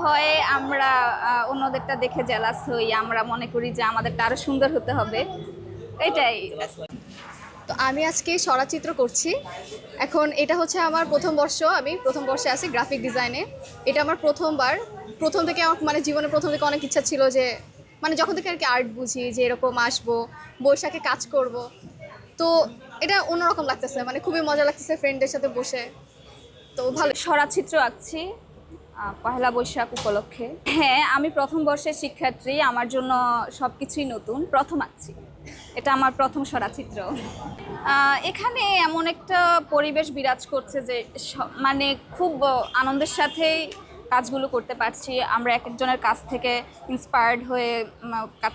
হয় আমরা অন্যদেরটা দেখে জেলাস হই, আমরা মনে করি যে আমাদেরটা আরো সুন্দর হতে হবে, এটাই। তো আমি আজকে সরাচিত্র করছি। এখন এটা হচ্ছে আমার প্রথম বর্ষ, আমি প্রথম বর্ষে আছি গ্রাফিক ডিজাইনে। এটা আমার প্রথমবার। প্রথম থেকে আমার মানে জীবনে প্রথম থেকে অনেক ইচ্ছা ছিল যে মানে যখন থেকে আর কি আর্ট বুঝি যে এরকম আসবো, বৈশাখে কাজ করব। তো এটা অন্যরকম লাগতেছে, মানে খুবই মজা লাগতেছে ফ্রেন্ডদের সাথে বসে। তো ভালো। সরাচিত্র আঁকছি পহেলা বৈশাখ উপলক্ষে। হ্যাঁ, আমি প্রথম বর্ষের শিক্ষার্থী, আমার জন্য সব কিছুই নতুন, প্রথম আঁকছি। এটা আমার প্রথম সরাচিত্র। এখানে এমন একটা পরিবেশ বিরাজ করছে যে মানে খুব আনন্দের সাথেই কাজগুলো করতে পারছি। আমরা এক একজনের কাছ থেকে ইন্সপায়ার্ড হয়ে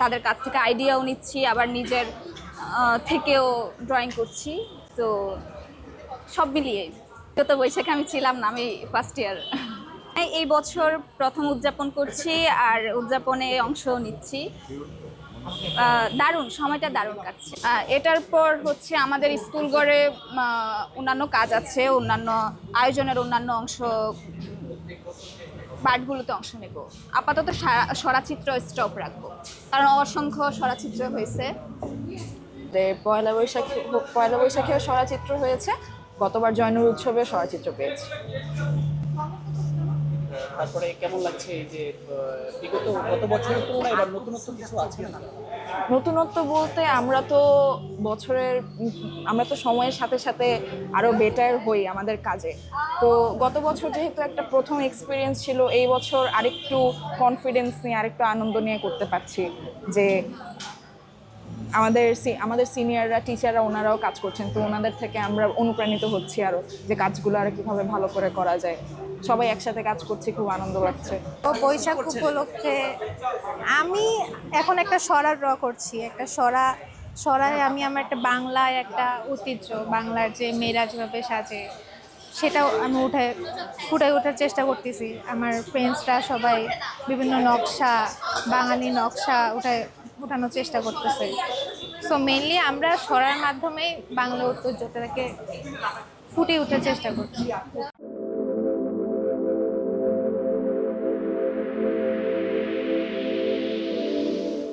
তাদের কাছ থেকে আইডিয়াও নিচ্ছি, আবার নিজের থেকেও ড্রয়িং করছি। তো সব মিলিয়ে গত বৈশাখে আমি ছিলাম না, আমি ফার্স্ট ইয়ার। এই বছর প্রথম উদযাপন করছি আর উদযাপনে অংশ নিচ্ছি। দারুণ, সময়টা দারুণ কাটছে। এটার পর হচ্ছে আমাদের স্কুল গড়ে অন্যান্য কাজ আছে, অন্যান্য আয়োজনের অন্যান্য অংশ পাঠগুলোতে অংশ নেব। আপাতত সরাচিত্র স্টপ রাখবো, কারণ অসংখ্য সরাচিত্র হয়েছে। পয়লা বৈশাখেও সরাচিত্র হয়েছে, গতবার জয়নুর উৎসবে সরাচিত্র পেয়েছে। তারপরে কেমন লাগছে এই যে গত বছরের তুলনায় এবার নতুনত্ব কিছু আছে না? নতুনত্ব বলতে আমরা তো সময়ের সাথে সাথে আরো বেটার হই আমাদের কাজে। তো গত বছর যেহেতু একটা প্রথম এক্সপিরিয়েন্স ছিল, এই বছর আরেকটু কনফিডেন্স নিয়ে আরেকটু আনন্দ নিয়ে করতে পারছি যে আমাদের সিনিয়ররা টিচাররা ওনারাও কাজ করছেন, তো ওনাদের থেকে আমরা অনুপ্রাণিত হচ্ছি আরো যে কাজগুলো আর কিভাবে ভালো করে করা যায়। সবাই একসাথে কাজ করছি, খুব আনন্দ লাগছে। বৈশাখ উপলক্ষে আমি এখন একটা সরা ড্র করছি। একটা সরায় আমি আমার একটা বাংলায় একটা ঐতিহ্য, বাংলার যে মেয়েরা যেভাবে সাজে সেটাও আমি ফুটাই ওঠার চেষ্টা করতেছি। আমার ফ্রেন্ডসরা সবাই বিভিন্ন নকশা, বাঙালি নকশা উঠানোর চেষ্টা করতেছে। সো মেনলি আমরা সরার মাধ্যমেই বাংলা ঐতিহ্যটাকে ফুটিয়ে ওঠার চেষ্টা করছি।